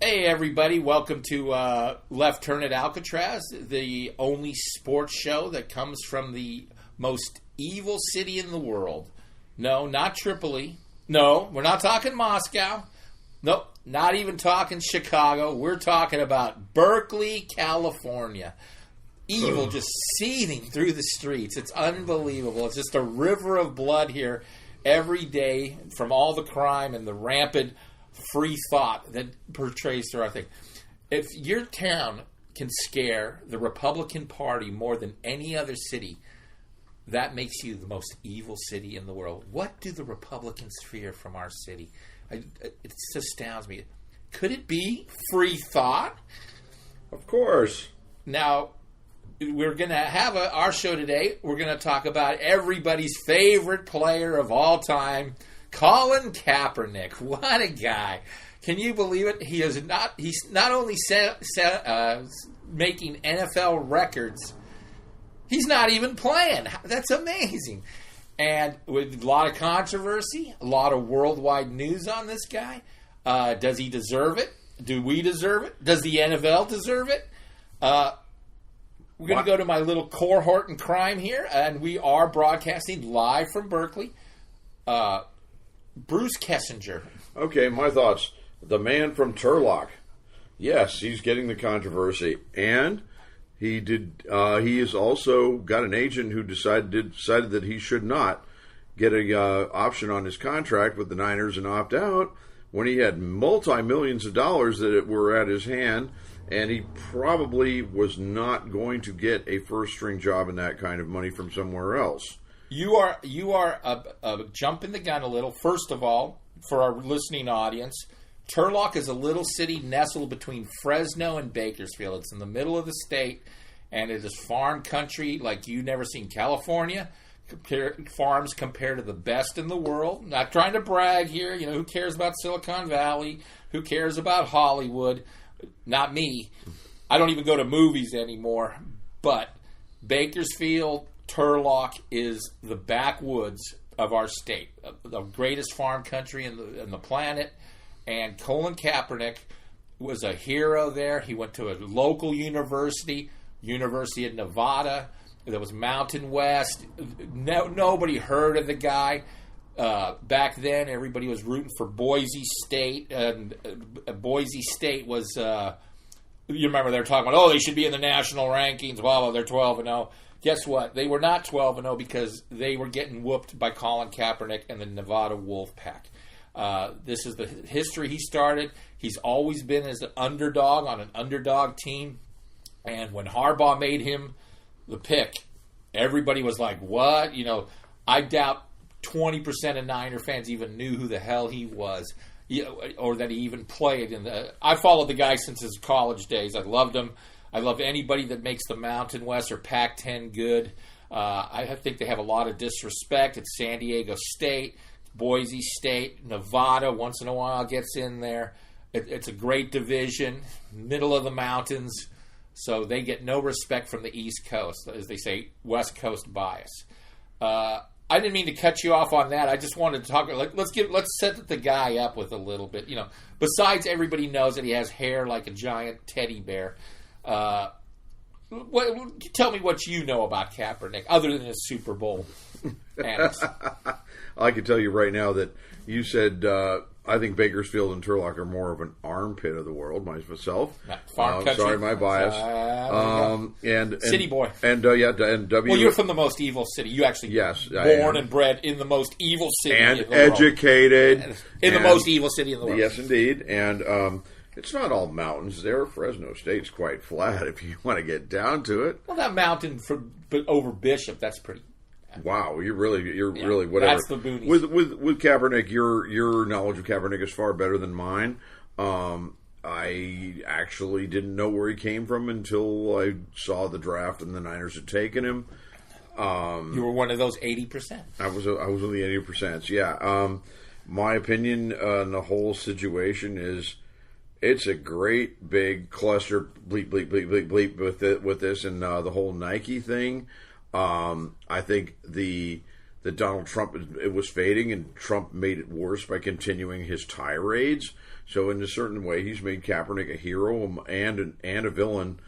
Hey everybody, welcome to Left Turn at Alcatraz, the only sports show that comes from the most evil city in the world. No, not Tripoli. No, we're not talking Moscow. Nope, not even talking Chicago. We're talking about Berkeley, California. Evil just seething through the streets. It's unbelievable. It's just a river of blood here every day from all the crime and the rampant free thought that portrays through our thing. If your town can scare the Republican Party more than any other city, that makes you the most evil city in the world. What do the Republicans fear from our city? It just astounds me. Could it be free thought? Of course. Now, we're going to have our show today. We're going to talk about everybody's favorite player of all time, Colin Kaepernick. What a guy. Can you believe it? He's not only making NFL records, he's not even playing. That's amazing. And with a lot of controversy, a lot of worldwide news on this guy. Does he deserve it? Do we deserve it? Does the NFL deserve it? We're going to go to my little cohort in crime here, and we are broadcasting live from Berkeley. Bruce Kessinger. Okay, my thoughts. The man from Turlock. Yes, he's getting the controversy, and he did. He has also got an agent who decided that he should not get a option on his contract with the Niners and opt out when he had multi-millions of dollars that were at his hand, and he probably was not going to get a first-string job in that kind of money from somewhere else. You are jumping the gun a little. First of all, for our listening audience, Turlock is a little city nestled between Fresno and Bakersfield. It's in the middle of the state, and it is farm country like you've never seen. California farms compare to the best in the world. Not trying to brag here. You know, who cares about Silicon Valley? Who cares about Hollywood? Not me. I don't even go to movies anymore. But Bakersfield, Turlock is the backwoods of our state, the greatest farm country in the planet. And Colin Kaepernick was a hero there. He went to a local university, University of Nevada. There was Mountain West. Nobody heard of the guy. Back then, everybody was rooting for Boise State. And Boise State was, you remember they were talking about, they should be in the national rankings. Well, they're 12-0. Guess what? They were not 12-0 because they were getting whooped by Colin Kaepernick and the Nevada Wolfpack. This is the history he started. He's always been as an underdog on an underdog team. And when Harbaugh made him the pick, everybody was like, what? You know, I doubt 20% of Niner fans even knew who the hell he was, or that he even played. I followed the guy since his college days. I loved him. I love anybody that makes the Mountain West or Pac-10 good. I think they have a lot of disrespect. It's San Diego State, Boise State, Nevada once in a while gets in there. It's a great division, middle of the mountains, so they get no respect from the East Coast, as they say, West Coast bias. I didn't mean to cut you off on that. I just wanted to talk. Let's set the guy up with a little bit. You know, besides everybody knows that he has hair like a giant teddy bear. Tell me what you know about Kaepernick, other than his Super Bowl antics. I can tell you right now that you said I think Bakersfield and Turlock are more of an armpit of the world. Myself, farm country. Sorry, my bias. And city boy, and W. Well, you're from the most evil city. You actually born and bred in the most evil city and in the educated world. In the most evil city in the world. Yes, indeed, and. It's not all mountains there. Fresno State's quite flat if you want to get down to it. Well, that mountain over Bishop, that's pretty. Wow, you're really whatever. That's the boonies. With Kaepernick, your knowledge of Kaepernick is far better than mine. I actually didn't know where he came from until I saw the draft and the Niners had taken him. You were one of those 80%. I was one of the 80%. Yeah. My opinion on the whole situation is. It's a great big cluster bleep with this and the whole Nike thing. I think the that Donald Trump it was fading, and Trump made it worse by continuing his tirades. So in a certain way, he's made Kaepernick a hero and a villain.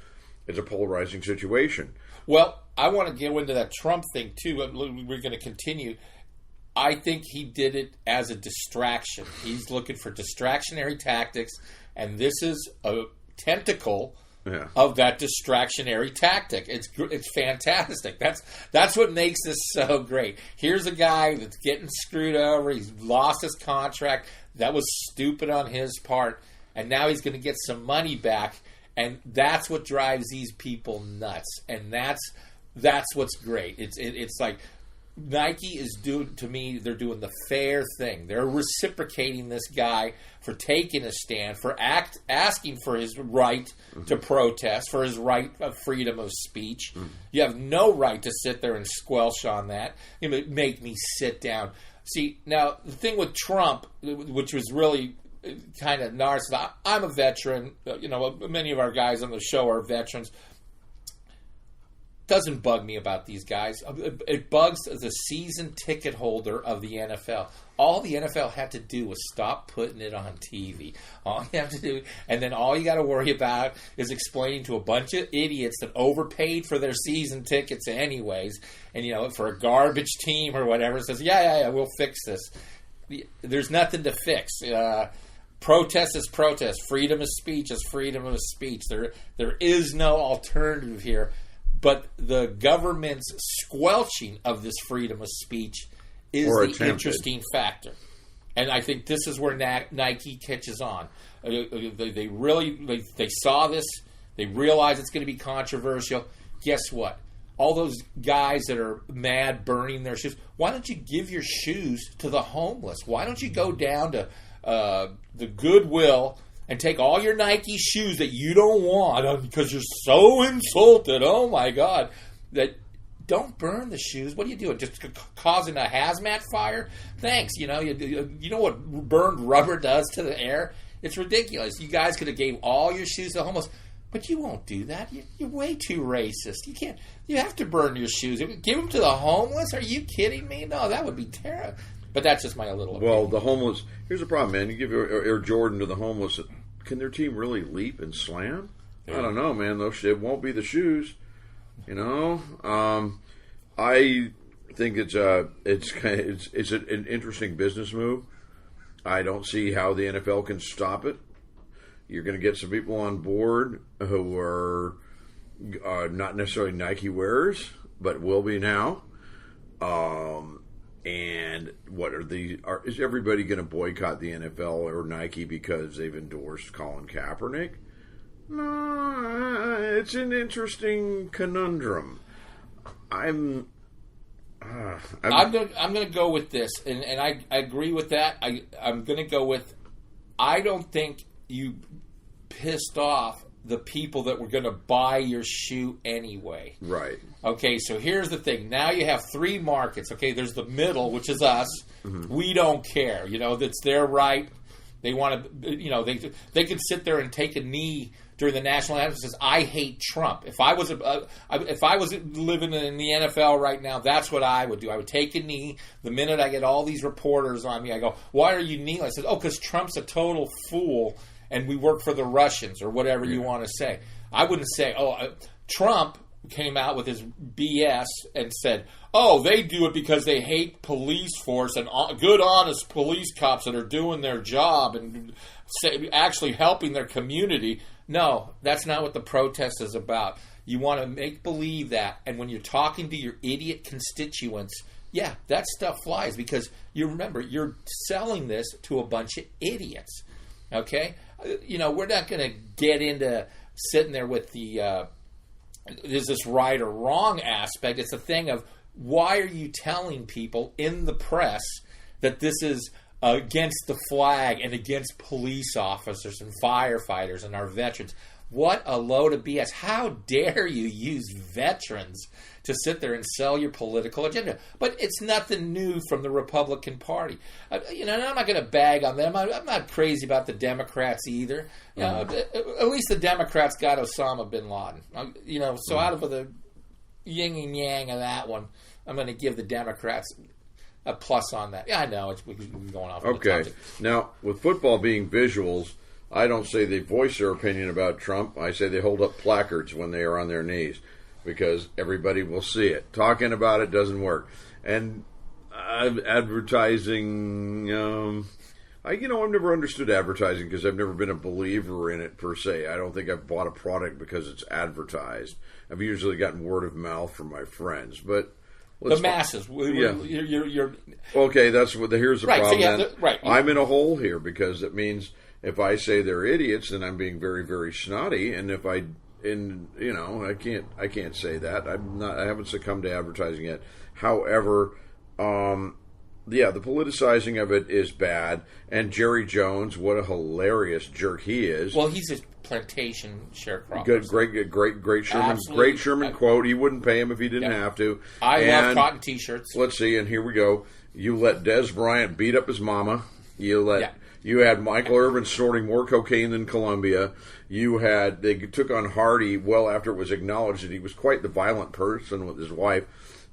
It's a polarizing situation. Well, I want to go into that Trump thing, too. We're going to continue. I think he did it as a distraction. He's looking for distractionary tactics, and this is a tentacle of that distractionary tactic. It's fantastic. That's what makes this so great. Here's a guy that's getting screwed over. He's lost his contract. That was stupid on his part, and now he's going to get some money back, and that's what drives these people nuts. And that's what's great. It's like Nike is doing, to me, they're doing the fair thing. They're reciprocating this guy for taking a stand, for asking for his right to protest, for his right of freedom of speech. You have no right to sit there and squelch on that. You know, make me sit down. See, now, the thing with Trump, which was really kind of narcissistic, I'm a veteran. You know, many of our guys on the show are veterans. Doesn't bug me about these guys. It bugs the season ticket holder of the NFL. All the NFL had to do was stop putting it on TV. All you have to do, and then all you got to worry about is explaining to a bunch of idiots that overpaid for their season tickets anyways, and, you know, for a garbage team or whatever, says, yeah, we'll fix this. There's nothing to fix. Protest is protest. Freedom of speech is freedom of speech. There is no alternative here. But the government's squelching of this freedom of speech is the interesting factor. And I think this is where Nike catches on. They really saw this. They realize it's going to be controversial. Guess what? All those guys that are mad burning their shoes, why don't you give your shoes to the homeless? Why don't you go down to the Goodwill and take all your Nike shoes that you don't want because you're so insulted? Oh, my God. That don't burn the shoes. What are you doing? Just causing a hazmat fire? Thanks. You know what burned rubber does to the air? It's ridiculous. You guys could have gave all your shoes to the homeless, but you won't do that. You're way too racist. You can't. You have to burn your shoes. Give them to the homeless? Are you kidding me? No, that would be terrible. But that's just my little opinion. Well, the homeless, here's the problem, man. You give Air Jordan to the homeless, can their team really leap and slam? Yeah. I don't know, man. It won't be the shoes. You know? I think it's an interesting business move. I don't see how the NFL can stop it. You're going to get some people on board who are not necessarily Nike wearers, but will be now. And is everybody going to boycott the NFL or Nike because they've endorsed Colin Kaepernick? No, it's an interesting conundrum. I'm going to go with this, and I agree with that. I'm going to go with, I don't think you pissed off the people that were going to buy your shoe anyway. Right. Okay, so here's the thing. Now you have three markets. Okay, there's the middle, which is us. Mm-hmm. We don't care. You know, that's their right. They want to, you know, they could sit there and take a knee during the national anthem and says, I hate Trump. If I was living in the NFL right now, that's what I would do. I would take a knee. The minute I get all these reporters on me, I go, why are you kneeling? I said, because Trump's a total fool and we work for the Russians, or whatever you want to say. I wouldn't say, Trump came out with his BS and said, they do it because they hate police force and good, honest police cops that are doing their job and actually helping their community. No, that's not what the protest is about. You want to make believe that, and when you're talking to your idiot constituents, yeah, that stuff flies because you remember, you're selling this to a bunch of idiots. Okay? You know, we're not going to get into sitting there with the is this right or wrong aspect. It's a thing of, why are you telling people in the press that this is against the flag and against police officers and firefighters and our veterans? What a load of BS. How dare you use veterans to sit there and sell your political agenda? But it's nothing new from the Republican Party. And I'm not going to bag on them. I'm not crazy about the Democrats either. At least the Democrats got Osama bin Laden. So out of the yin and yang of that one, I'm going to give the Democrats a plus on that. Yeah, I know we're going off. Okay, now with football being visuals, I don't say they voice their opinion about Trump. I say they hold up placards when they are on their knees because everybody will see it. Talking about it doesn't work, and advertising. I've never understood advertising because I've never been a believer in it per se. I don't think I've bought a product because it's advertised. I've usually gotten word of mouth from my friends, but the masses. You're okay. That's what. Here's the problem. So right. I'm in a hole here because it means if I say they're idiots, then I'm being very, very snotty. And if I can't say that. I haven't succumbed to advertising yet. However, the politicizing of it is bad. And Jerry Jones, what a hilarious jerk he is. Well, he's a plantation sharecropper. Good, great Sherman. Absolutely. Great Sherman quote. He wouldn't pay him if he didn't have to. I love cotton T-shirts. Let's see, and here we go. You let Des Bryant beat up his mama. You had Michael Irvin snorting more cocaine than Columbia. They took on Hardy well after it was acknowledged that he was quite the violent person with his wife.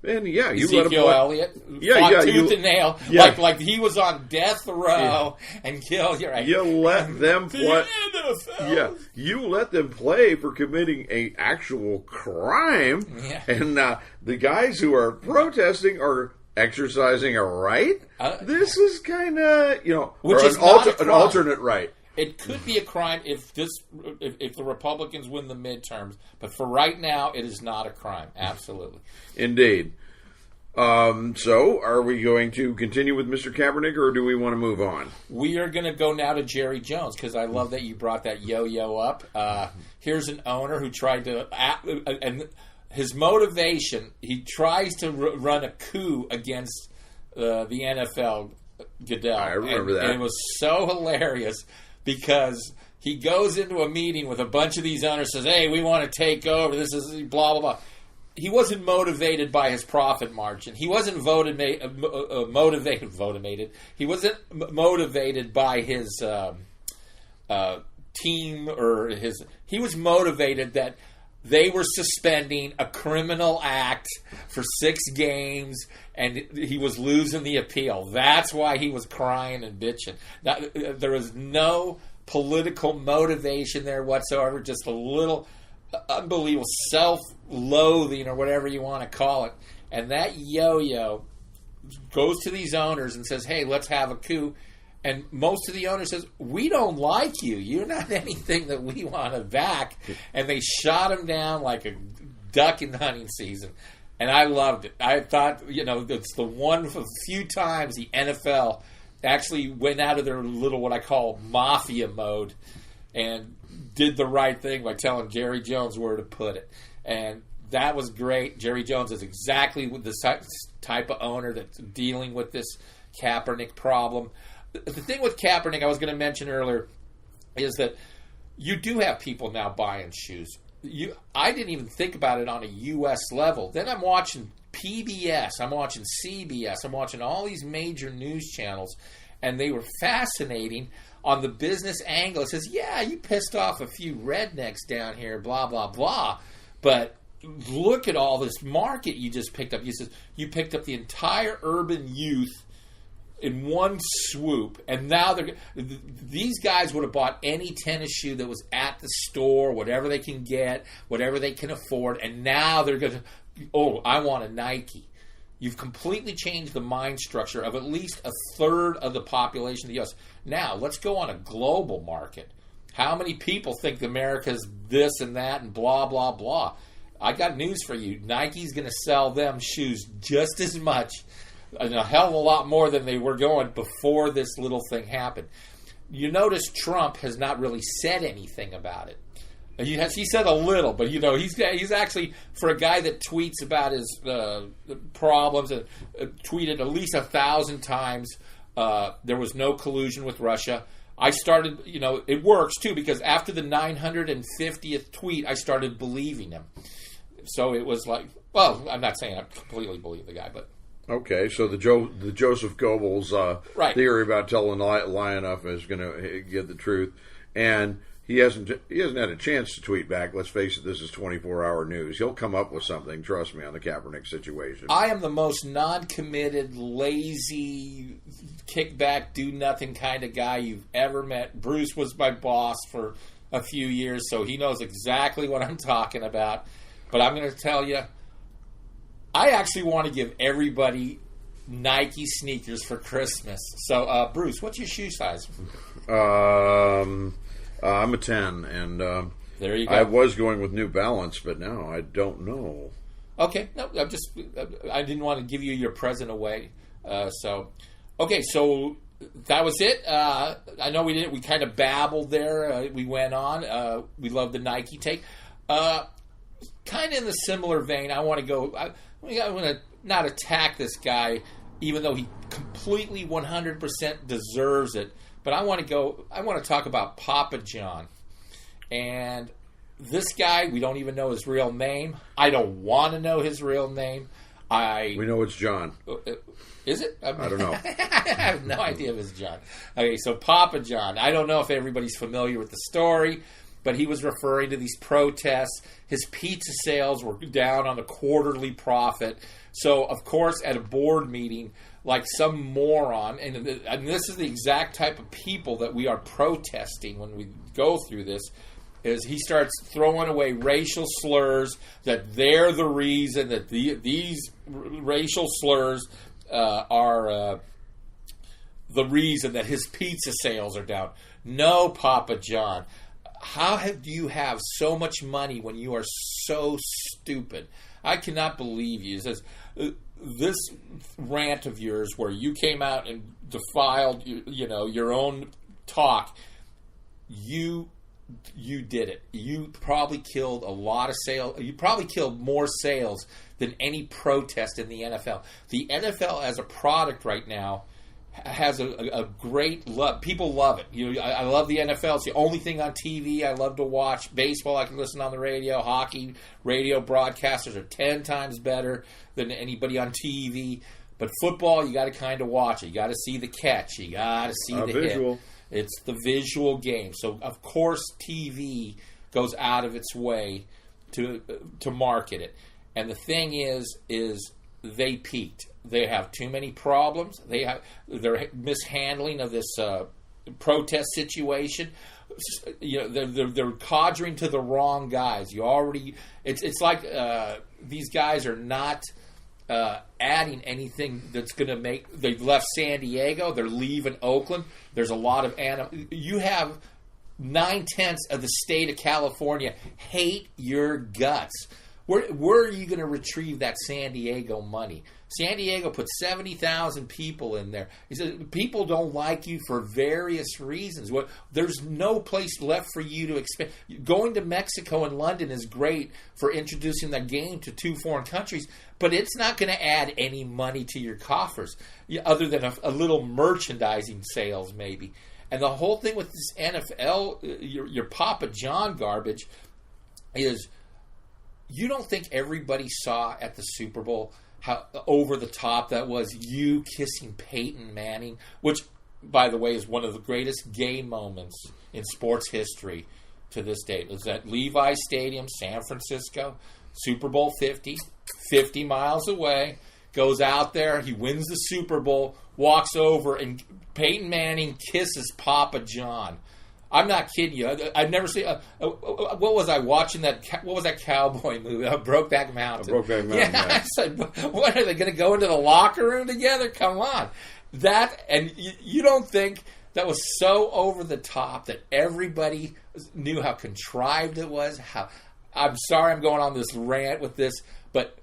And you let him Ezekiel Elliott, tooth and nail, like he was on death row and killed. You're right. You let them play. You let them play for committing an actual crime, and the guys who are protesting are exercising a right. This is kind of which is an alternate right. It could be a crime if the Republicans win the midterms, but for right now, it is not a crime. Absolutely, indeed. So, are we going to continue with Mr. Kaepernick, or do we want to move on? We are going to go now to Jerry Jones because I love that you brought that yo-yo up. Here's an owner who tried to, and his motivation, he tries to run a coup against the NFL. Goodell. I remember that. And it was so hilarious. Because he goes into a meeting with a bunch of these owners, says, "Hey, we want to take over. This is blah blah blah." He wasn't motivated by his profit margin. He wasn't motivated. He wasn't motivated by his team or his. He was motivated that they were suspending a criminal act for 6 games, and he was losing the appeal. That's why he was crying and bitching. Now, there was no political motivation there whatsoever, just a little unbelievable self-loathing or whatever you want to call it. And that yo-yo goes to these owners and says, "Hey, let's have a coup." And most of the owners says, "We don't like you. You're not anything that we want to back." And they shot him down like a duck in hunting season. And I loved it. I thought, it's the one of the few times the NFL actually went out of their little, what I call mafia mode, and did the right thing by telling Jerry Jones where to put it. And that was great. Jerry Jones is exactly the type of owner that's dealing with this Kaepernick problem. The thing with Kaepernick I was going to mention earlier is that you do have people now buying shoes. I didn't even think about it on a U.S. level. Then I'm watching PBS, I'm watching CBS, I'm watching all these major news channels, and they were fascinating on the business angle. It says, "Yeah, you pissed off a few rednecks down here, blah, blah, blah, but look at all this market you just picked up." He says, "You picked up the entire urban youth in one swoop, and now these guys would have bought any tennis shoe that was at the store, whatever they can get, whatever they can afford, and now they're going to, I want a Nike." You've completely changed the mind structure of at least a third of the population of the U.S. Now, let's go on a global market. How many people think America's this and that and blah, blah, blah? I got news for you. Nike's going to sell them shoes just as much, and a hell of a lot more than they were going before this little thing happened. You notice Trump has not really said anything about it. He said a little, but he's actually, for a guy that tweets about his problems, tweeted at least 1,000 times. There was no collusion with Russia. I started, it works too, because after the 950th tweet, I started believing him. So it was like, well, I'm not saying I completely believe the guy, but. Okay, so the Joseph Goebbels right. theory about telling lie enough is going to get the truth. And he hasn't had a chance to tweet back. Let's face it, this is 24-hour news. He'll come up with something, trust me, on the Kaepernick situation. I am the most non-committed, lazy, kickback, do-nothing kind of guy you've ever met. Bruce was my boss for a few years, so he knows exactly what I'm talking about. But I'm going to tell you, I actually want to give everybody Nike sneakers for Christmas. So, Bruce, what's your shoe size? I'm a 10, and there you go. I was going with New Balance, but now I don't know. Okay, no, I didn't want to give you your present away. So that was it. I know we kind of babbled there. We went on. We love the Nike take. Kind of in the similar vein, I want to go. I want to not attack this guy, even though he completely 100% deserves it. But I want to talk about Papa John. And this guy, we don't even know his real name. I don't want to know his real name. We know it's John. Is it? I don't know. I have no idea if it's John. Okay, so Papa John. I don't know if everybody's familiar with the story, but he was referring to these protests. His pizza sales were down on the quarterly profit. So, of course, at a board meeting, like some moron, and this is the exact type of people that we are protesting when we go through this, is he starts throwing away racial slurs, that they're the reason that these racial slurs are the reason that his pizza sales are down. No, Papa John. How do you have so much money when you are so stupid? I cannot believe you. It says, this rant of yours where you came out and defiled, your own talk, you did it. You probably killed a lot of sales. You probably killed more sales than any protest in the NFL. The NFL as a product right now has a great love. People love it. I love the NFL. It's the only thing on TV I love to watch. Baseball, I can listen on the radio. Hockey, radio broadcasters are 10 times better than anybody on TV. But football, you got to kind of watch it. You got to see the catch. You got to see the visual. hit. It's the visual game. So, of course, TV goes out of its way to market it. And the thing is they peaked. They have too many problems. Their mishandling of this protest situation. They're conjuring to the wrong guys. It's like these guys are not adding anything that's going to make. They left San Diego. They're leaving Oakland. There's a lot of you have 9/10 of the state of California hate your guts. Where are you going to retrieve that San Diego money? San Diego put 70,000 people in there. He said people don't like you for various reasons. There's no place left for you to expand. Going to Mexico and London is great for introducing the game to two foreign countries, but it's not going to add any money to your coffers, other than a little merchandising sales maybe. And the whole thing with this NFL, your Papa John garbage, is you don't think everybody saw at the Super Bowl how over the top that was, you kissing Peyton Manning, which, by the way, is one of the greatest gay moments in sports history to this date. It was at Levi Stadium, San Francisco, Super Bowl 50 miles away, goes out there, he wins the Super Bowl, walks over, and Peyton Manning kisses Papa John. I'm not kidding you. I've never seen. What was I watching? What was that cowboy movie? Brokeback Mountain. Brokeback Mountain. Yeah, I said, what are they going to go into the locker room together? Come on, and you don't think that was so over the top that everybody knew how contrived it was? I'm sorry, I'm going on this rant with this, but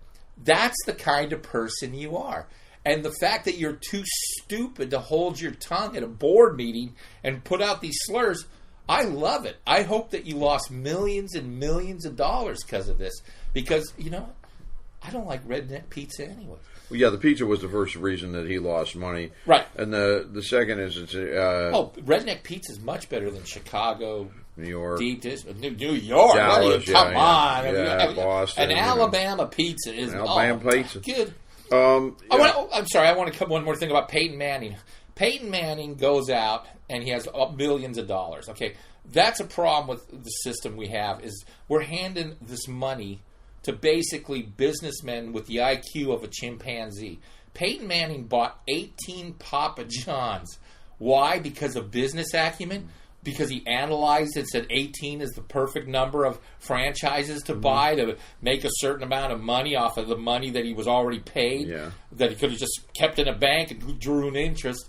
that's the kind of person you are. And the fact that you're too stupid to hold your tongue at a board meeting and put out these slurs, I love it. I hope that you lost millions and millions of dollars because of this. Because, I don't like redneck pizza anyway. Well, yeah, the pizza was the first reason that he lost money. Right. And the second is it's... redneck pizza is much better than Chicago, New York. New York. Dallas, come on. Yeah, Boston. And Alabama pizza is... Alabama pizza. Good. Yeah. I'm sorry, I want to come one more thing about Peyton Manning. Peyton Manning goes out and he has millions of dollars. Okay, That's a problem with the system we have, is we're handing this money to basically businessmen with the IQ of a chimpanzee. Peyton Manning bought 18 Papa Johns. Why? Because of business acumen? Because he analyzed it and said 18 is the perfect number of franchises to buy to make a certain amount of money off of the money that he was already paid, that he could have just kept in a bank and drew an interest.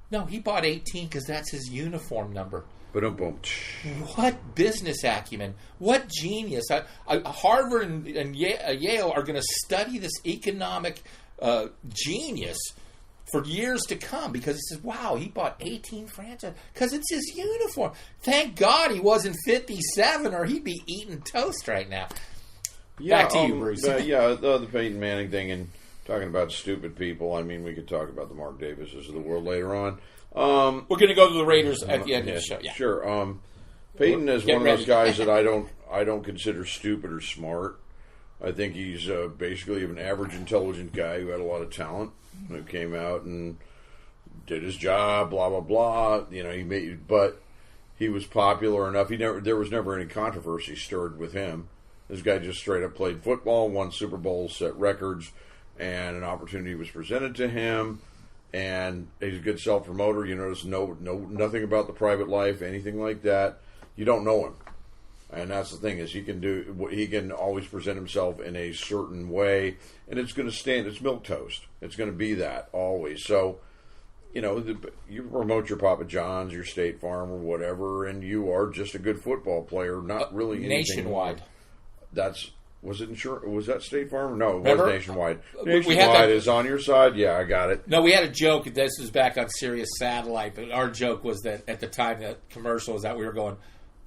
No, he bought 18 because that's his uniform number. Ba-dum-bum. What business acumen? What genius? Harvard and Yale are going to study this economic genius for years to come, because he says, wow, he bought 18 franchises because it's his uniform. Thank God he wasn't 57, or he'd be eating toast right now. Back to you, Bruce. The Peyton Manning thing, and talking about stupid people, I mean, we could talk about the Mark Davises of the world later on. We're going to go to the Raiders at the end of the show. Yeah. Sure. Peyton is one of those guys that I don't consider stupid or smart. I think he's basically an average, intelligent guy who had a lot of talent, who came out and did his job, blah blah blah. But he was popular enough. There was never any controversy stirred with him. This guy just straight up played football, won Super Bowls, set records, and an opportunity was presented to him. And he's a good self-promoter. You notice nothing about the private life, anything like that. You don't know him. And that's the thing, is he can always present himself in a certain way, and it's going to stand. It's milquetoast. It's going to be that always. So, you promote your Papa John's, your State Farm, or whatever, and you are just a good football player. Not really anything nationwide. Was it insurance? Was that State Farm? No, it Remember? was Nationwide. Nationwide is on your side. Yeah, I got it. No, we had a joke. This was back on Sirius Satellite, but our joke was that at the time that commercial was that we were going,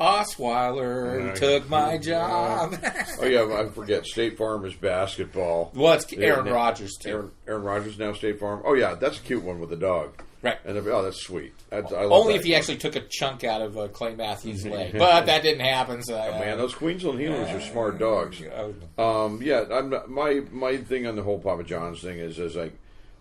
Osweiler took my job. Oh, yeah, I forget. State Farm is basketball. Well, it's Aaron Rodgers, too. Aaron Rodgers now State Farm. Oh, yeah, that's a cute one with the dog. Right. And that's sweet. I love Only that. if he actually took a chunk out of Clay Matthews' leg. But that didn't happen. So, man, those Queensland Healers are smart dogs. My thing on the whole Papa John's thing is like,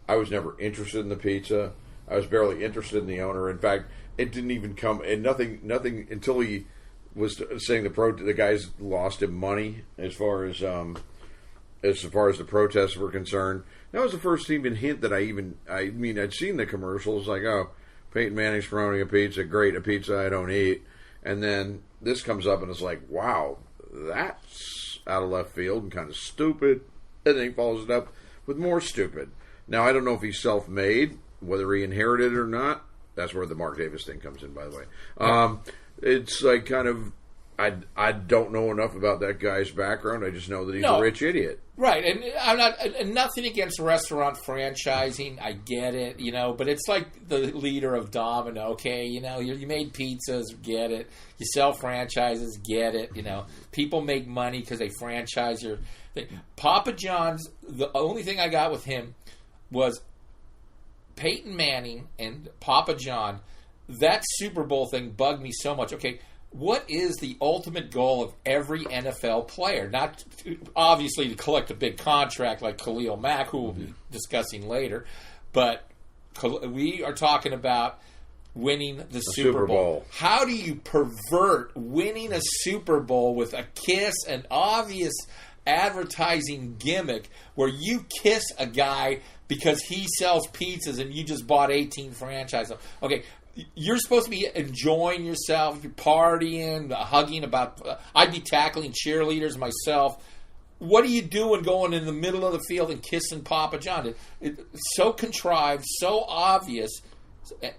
I was never interested in the pizza. I was barely interested in the owner. In fact, it didn't even come, and nothing until he was saying the guys lost him money as far as the protests were concerned. That was the first even hint that I'd seen the commercials, like, oh, Peyton Manning's promoting a pizza, great, a pizza I don't eat. And then this comes up and it's like, wow, that's out of left field and kind of stupid. And then he follows it up with more stupid. Now, I don't know if he's self-made, whether he inherited it or not. That's where the Mark Davis thing comes in, by the way. It's like kind of, I don't know enough about that guy's background. I just know that he's a rich idiot. Right, and I'm nothing against restaurant franchising. I get it, but it's like the leader of Domino. Okay, you made pizzas, get it. You sell franchises, get it. People make money because they franchise your thing. Papa John's, the only thing I got with him was Peyton Manning and Papa John. That Super Bowl thing bugged me so much. Okay, what is the ultimate goal of every NFL player? Not obviously to collect a big contract like Khalil Mack, who we'll be discussing later, but we are talking about winning the Super Bowl. How do you pervert winning a Super Bowl with a kiss, an obvious advertising gimmick where you kiss a guy because he sells pizzas and you just bought 18 franchises? Okay, you're supposed to be enjoying yourself, you're partying, hugging I'd be tackling cheerleaders myself. What are you doing going in the middle of the field and kissing Papa John? It's so contrived, so obvious,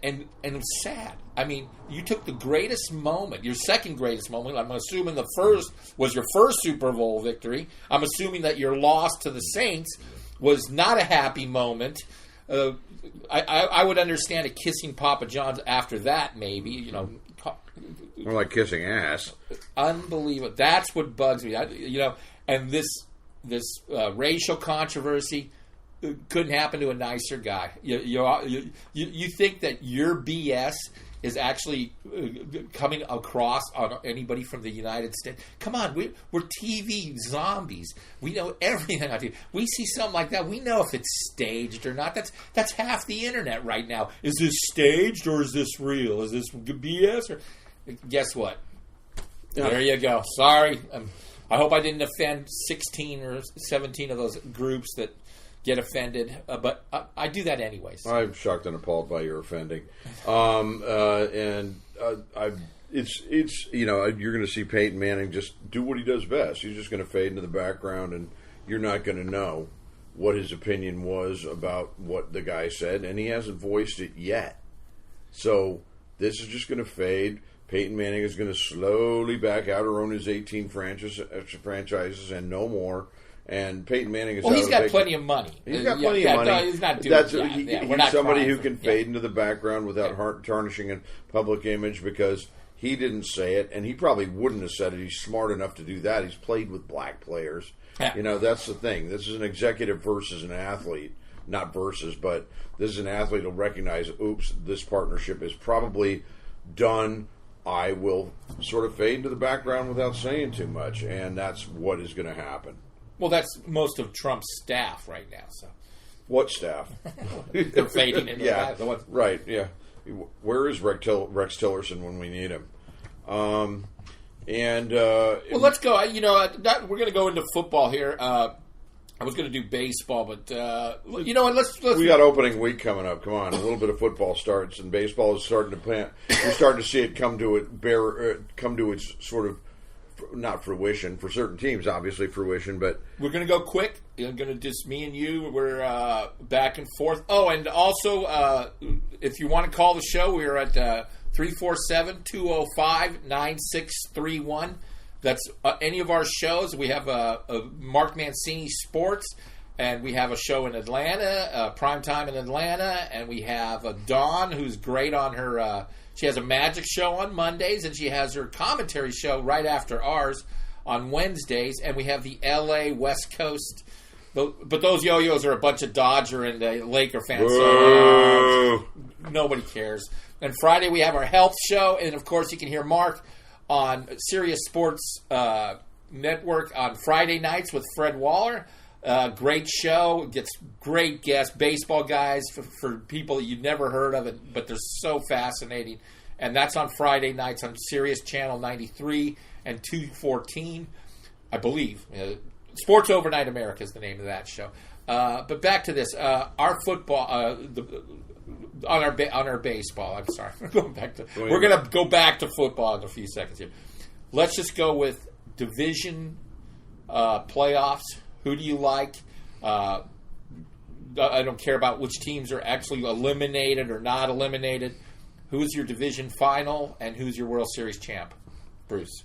and it's sad. I mean, you took the greatest moment, your second greatest moment. I'm assuming the first was your first Super Bowl victory. I'm assuming that your loss to the Saints was not a happy moment. I would understand a kissing Papa John's after that, maybe, More like kissing ass. Unbelievable. That's what bugs me. And this racial controversy couldn't happen to a nicer guy. You think that your BS is actually coming across on anybody from the United States? Come on, we're TV zombies. We know everything on TV. We see something like that, we know if it's staged or not. That's half the internet right now. Is this staged or is this real? Is this BS? Or guess what? There you go. Sorry. I hope I didn't offend 16 or 17 of those groups that get offended, but I do that anyways. I'm shocked and appalled by your offending. It's you're going to see Peyton Manning just do what he does best. He's just going to fade into the background, and you're not going to know what his opinion was about what the guy said, and he hasn't voiced it yet. So this is just going to fade. Peyton Manning is going to slowly back out or own his 18 franchises and no more. And Peyton Manning is he's got plenty of money. He's got plenty of money. No, he's not doing he's somebody who can fade into the background without tarnishing a public image because he didn't say it, and he probably wouldn't have said it. He's smart enough to do that. He's played with black players. Yeah. That's the thing. This is an executive versus an athlete. Not versus, but this is an athlete who'll recognize, oops, this partnership is probably done. I will sort of fade into the background without saying too much, and that's what is going to happen. Well, that's most of Trump's staff right now. So, what staff? They're fading into the right. Yeah, where is Rex Tillerson when we need him? Well, let's go. We're going to go into football here. I was going to do baseball, but let's. We got opening week coming up. Come on, a little bit of football starts, and baseball is starting to plant. You're starting to see it come to its sort of not fruition for certain teams, obviously fruition, but we're going to go quick. I'm going to just me and you. We're back and forth. Oh, and also, if you want to call the show, we're at 347-205-9631. That's any of our shows. We have a Mark Mancini Sports, and we have a show in Atlanta, Primetime in Atlanta, and we have Dawn, who's great on her. She has a magic show on Mondays, and she has her commentary show right after ours on Wednesdays, and we have the L.A. West Coast. But those yo-yos are a bunch of Dodger and Laker fans, so nobody cares. And Friday we have our health show, and of course you can hear Mark on Sirius Sports Network on Friday nights with Fred Waller. Great show. Gets great guests, baseball guys for people that you've never heard of, but they're so fascinating. And that's on Friday nights on Sirius Channel 93 and 214, I believe. Sports Overnight America is the name of that show. But back to this. Our football... On our baseball, I'm sorry. We're going to go back to football in a few seconds here. Let's just go with division playoffs. Who do you like? I don't care about which teams are actually eliminated or not eliminated. Who is your division final, and who's your World Series champ? Bruce.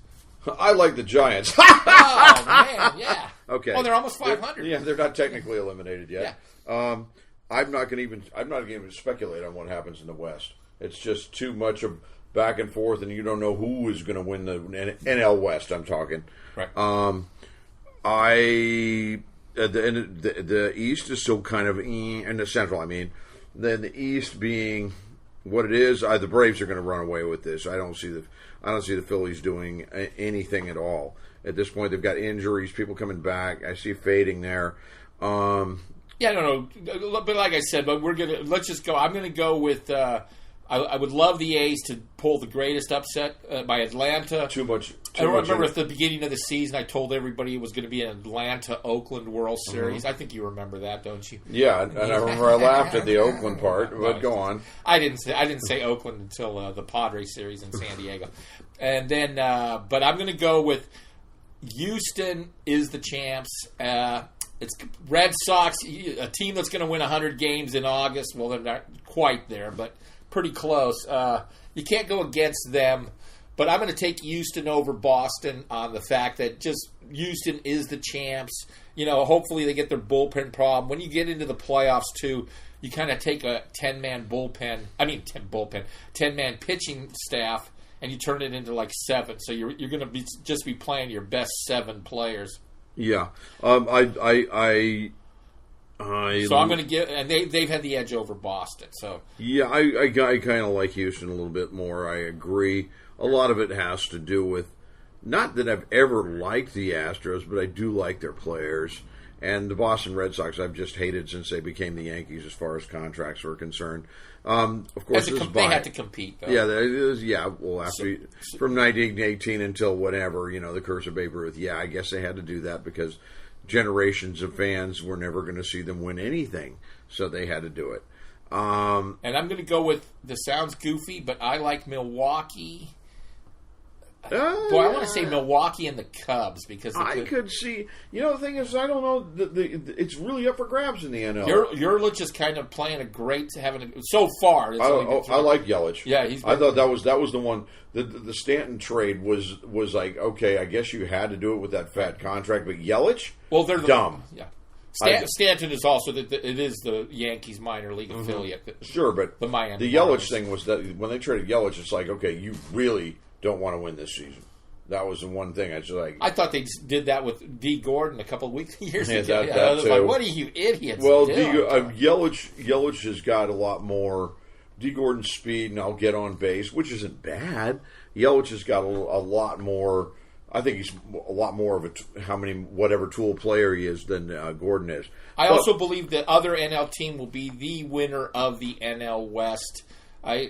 I like the Giants. Oh, man, yeah. Okay. Oh, they're almost 500. They're not technically eliminated yet. Yeah. I'm not going to even speculate on what happens in the West. It's just too much of back and forth, and you don't know who is going to win the NL West. I'm talking. Right. The East is still kind of and the Central. I mean, then the East being what it is. The Braves are going to run away with this. I don't see the Phillies doing anything at all at this point. They've got injuries, people coming back. I see fading there. Yeah, I don't know, but like I said, let's just go. I'm gonna go with. I would love the A's to pull the greatest upset by Atlanta. Too much. I remember at the beginning of the season, I told everybody it was going to be an Atlanta-Oakland World Series. I think you remember that, don't you? Yeah, and I remember I laughed at the Oakland part, but go on. I didn't say Oakland until the Padres series in San Diego, and then. But I'm going to go with Houston is the champs. It's Red Sox, a team that's going to win 100 games in August. Well, they're not quite there, but pretty close. You can't go against them. But I'm going to take Houston over Boston on the fact that just Houston is the champs. Hopefully they get their bullpen problem. When you get into the playoffs, too, you kind of take a 10-man 10-man pitching staff, and you turn it into like 7. So you're going to just be playing your best 7 players. Yeah, So I'm going to give, and they've had the edge over Boston. So yeah, I kind of like Houston a little bit more. I agree. A lot of it has to do with not that I've ever liked the Astros, but I do like their players, And the Boston Red Sox, I've just hated since they became the Yankees as far as contracts were concerned. Of course, they had to compete, though. Yeah, from 1918 until whatever, the curse of Babe Ruth. Yeah, I guess they had to do that because generations of fans were never going to see them win anything, so they had to do it. And I'm going to go with, this sounds goofy, but I like Milwaukee. I want to say Milwaukee and the Cubs because I could see. The thing is, I don't know. It's really up for grabs in the NL. Yelich is kind of playing so far. I like Yelich. Yeah, I thought that was the one. The Stanton trade was like, okay, I guess you had to do it with that fat contract, but Yelich, they're dumb. Yeah. Stanton is also it is the Yankees minor league affiliate. Sure, but the Miami Yelich thing was that when they traded Yelich, it's like, okay, you really don't want to win this season. That was the one thing I just like. I thought they did that with D. Gordon a couple of years ago. That too. Like, what are you idiots? Well, Yelich has got a lot more D. Gordon's speed, and I'll get on base, which isn't bad. Yelich has got a lot more. I think he's a lot more of whatever tool player he is than Gordon is. I also believe the other NL team will be the winner of the NL West. I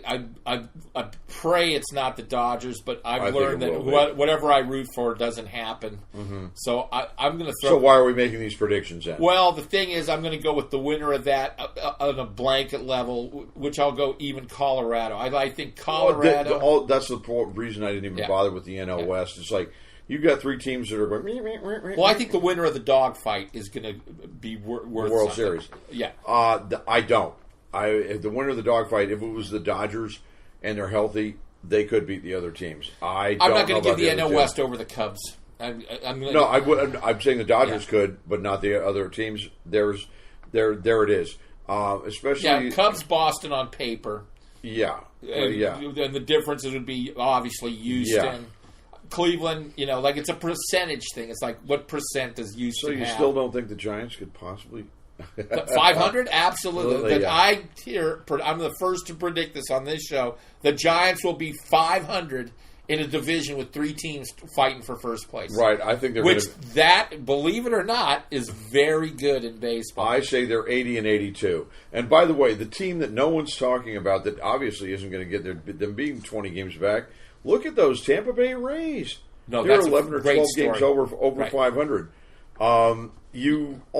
pray it's not the Dodgers, but I've learned that whatever I root for doesn't happen. Mm-hmm. So I'm going to throw. So why are we making these predictions then? Well, the thing is, I'm going to go with the winner of that on a blanket level, which I'll go even Colorado. I think Colorado. That's the reason I didn't even bother with the NL West. It's like you've got three teams that are going. Well, I think the winner of the dogfight is going to be worth World Series. Yeah, I don't. The winner of the dogfight, if it was the Dodgers and they're healthy, they could beat the other teams. I'm not going to give the NL West over the Cubs. I'm saying the Dodgers could, but not the other teams. There it is. Especially Cubs, Boston on paper. Yeah, and the differences would be obviously Houston. Yeah. Cleveland, like it's a percentage thing. It's like what percent does Houston have? So you still don't think the Giants could possibly 500? Absolutely. But I'm the first to predict this on this show. The Giants will be 500 in a division with three teams fighting for first place. Right. I think believe it or not, is very good in baseball. I say they're 80 and 82. And by the way, the team that no one's talking about that obviously isn't going to get them being 20 games back. Look at those Tampa Bay Rays. No, they're that's 11 or 12 games over right. 500. You're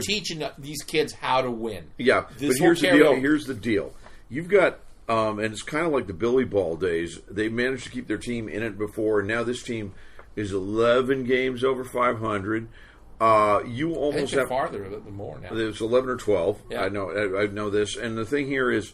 teaching these kids how to win. Yeah, but here's the deal. Here's the deal. You've got, and it's kind of like the Billy Ball days. They managed to keep their team in it before, and now this team is 11 games over 500. You almost have farther than more now. It's 11 or 12. Yeah. I know this, and the thing here is,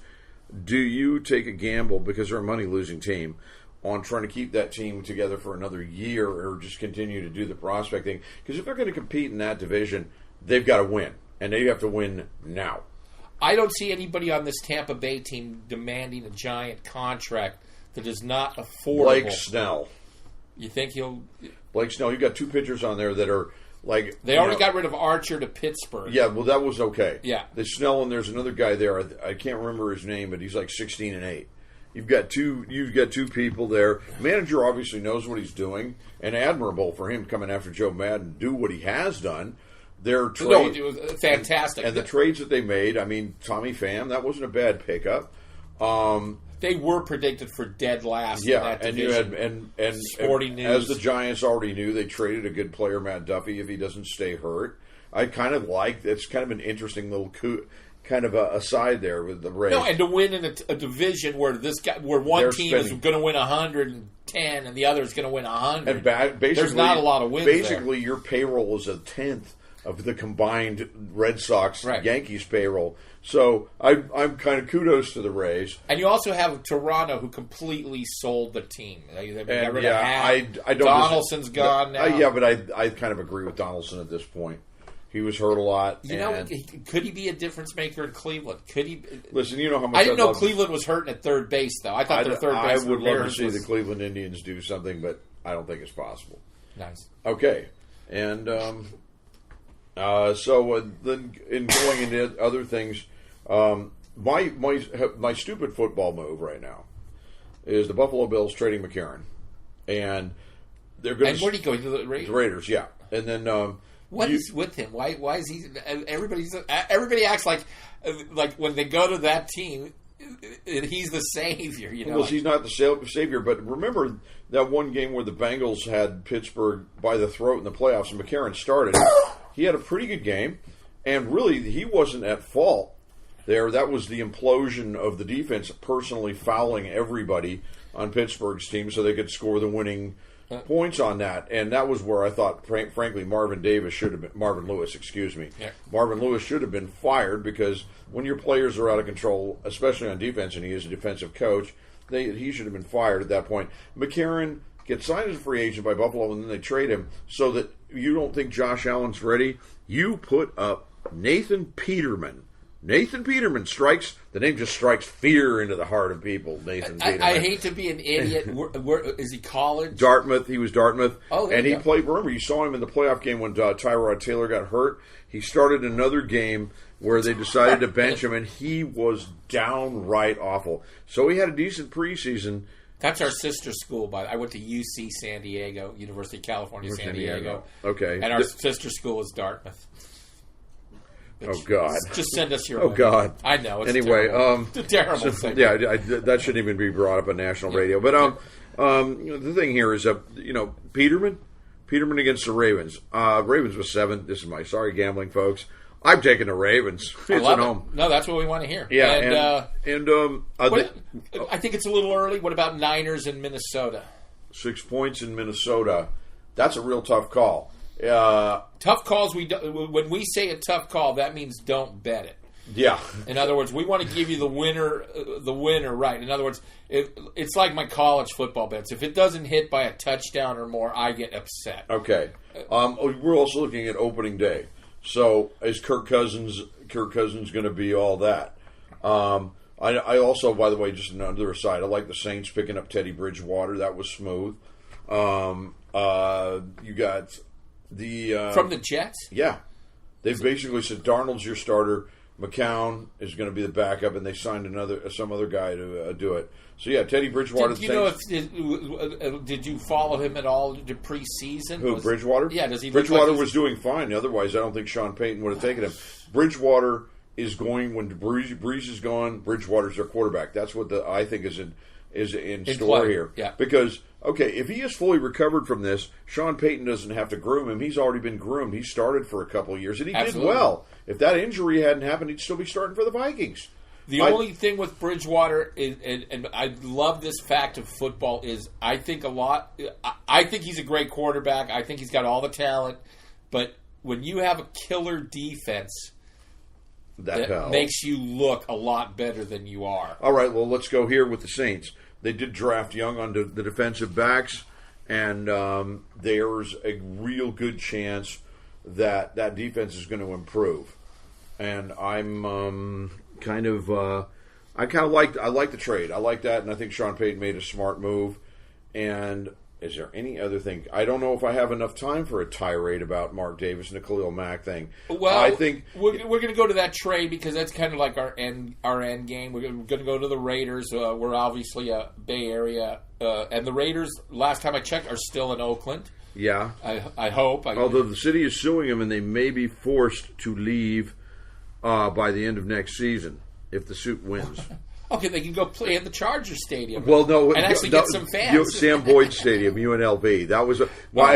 do you take a gamble because they're a money losing team on trying to keep that team together for another year or just continue to do the prospecting? Because if they're going to compete in that division, they've got to win, and they have to win now. I don't see anybody on this Tampa Bay team demanding a giant contract that is not affordable. Blake Snell. You think he'll... Blake Snell, you've got two pitchers on there that are like... They already got rid of Archer to Pittsburgh. Yeah, well, that was okay. Yeah. The Snell, and there's another guy there. I can't remember his name, but he's like 16 and 8. You've got two people there. Manager obviously knows what he's doing, and admirable for him coming after Joe Madden do what he has done. Their trade, it was fantastic. And the trades that they made, I mean, Tommy Pham, that wasn't a bad pickup. They were predicted for dead last. Yeah, in that and division. you had and Sporting News. As the Giants already knew, they traded a good player, Matt Duffy, if he doesn't stay hurt. I kind of like it's kind of an interesting little coup. Kind of a aside there with the Rays. No, and to win in a division where one team is going to win 110 and the other is going to win 100. And basically, there's not a lot of wins. Basically, your payroll is 1/10 of the combined Red Sox Yankees payroll. So I'm kind of kudos to the Rays. And you also have Toronto, who completely sold the team. They got rid of I don't. Donaldson's gone now. But I kind of agree with Donaldson at this point. He was hurt a lot. Could he be a difference maker in Cleveland? Could he? Listen, you know how much I didn't know Cleveland was hurting at third base, though. I thought their third base. I would love to see the Cleveland Indians do something, but I don't think it's possible. Nice. Okay, and so then in going into other things, my stupid football move right now is the Buffalo Bills trading McCarron, and they're going. And where do you go? To the Raiders? The Raiders, yeah. And then what is with him? Why is he? Everybody acts like when they go to that team, he's the savior. You know, well, he's not the savior. But remember that one game where the Bengals had Pittsburgh by the throat in the playoffs, and McCarron started. He had a pretty good game, and really he wasn't at fault there. That was the implosion of the defense personally fouling everybody on Pittsburgh's team so they could score the winning points on that. And that was where I thought, frankly, Marvin Lewis should have been fired, because when your players are out of control, especially on defense, and he is a defensive coach, he should have been fired at that point. McCarron gets signed as a free agent by Buffalo, and then they trade him so that you don't think Josh Allen's ready. You put up Nathan Peterman. Nathan Peterman strikes. The name just strikes fear into the heart of people. Nathan Peterman. I hate to be an idiot. Where is he? College? Dartmouth. He was Dartmouth. Oh, and he played. Remember, you saw him in the playoff game when Tyrod Taylor got hurt. He started another game where they decided to bench him, and he was downright awful. So he had a decent preseason. That's our sister school, but I went to UC San Diego, University of California, San Diego. Okay. And our sister school is Dartmouth. Oh, God. Just send us your Oh, God. I know. It's anyway, terrible. It's a terrible thing. Yeah, that shouldn't even be brought up on national radio. But the thing here is, Peterman against the Ravens. Ravens was 7. This is my sorry gambling, folks. I'm taking the Ravens. It's at home. No, that's what we want to hear. Yeah, I think it's a little early. What about Niners in Minnesota? 6 points in Minnesota. That's a real tough call. Tough calls. When we say a tough call, that means don't bet it. Yeah. In other words, we want to give you the winner, right? In other words, it's like my college football bets. If it doesn't hit by a touchdown or more, I get upset. Okay. We're also looking at opening day. So is Kirk Cousins going to be all that? I also, by the way, just another aside, I like the Saints picking up Teddy Bridgewater. That was smooth. You got the from the Jets. Yeah, they've basically said Darnold's your starter. McCown is going to be the backup, and they signed some other guy to do it. So yeah, Teddy Bridgewater. Did you follow him at all to preseason? Who, Bridgewater? Yeah, does he? Bridgewater was doing fine. Otherwise, I don't think Sean Payton would have taken him. Bridgewater is going when Breeze is gone. Bridgewater's their quarterback. That's what I think is in store here. Yeah. Because if he is fully recovered from this, Sean Payton doesn't have to groom him. He's already been groomed. He started for a couple of years, and he did well. If that injury hadn't happened, he'd still be starting for the Vikings. The only thing with Bridgewater, and I love this fact of football, is I think he's a great quarterback. I think he's got all the talent. But when you have a killer defense, that makes you look a lot better than you are. All right, well, let's go here with the Saints. They did draft young on the defensive backs, and there's a real good chance that defense is going to improve. And I'm I like the trade. I like that, and I think Sean Payton made a smart move. And is there any other thing? I don't know if I have enough time for a tirade about Mark Davis and the Khalil Mack thing. Well, I think we're going to go to that trade because that's kind of like our end game. We're going to go to the Raiders. We're obviously a Bay Area, and the Raiders, last time I checked, are still in Oakland. Yeah, I hope. Although the city is suing them, and they may be forced to leave by the end of next season if the suit wins. Okay, they can go play at the Chargers Stadium. Well, no, and actually get some fans. Sam Boyd Stadium, UNLV. That was I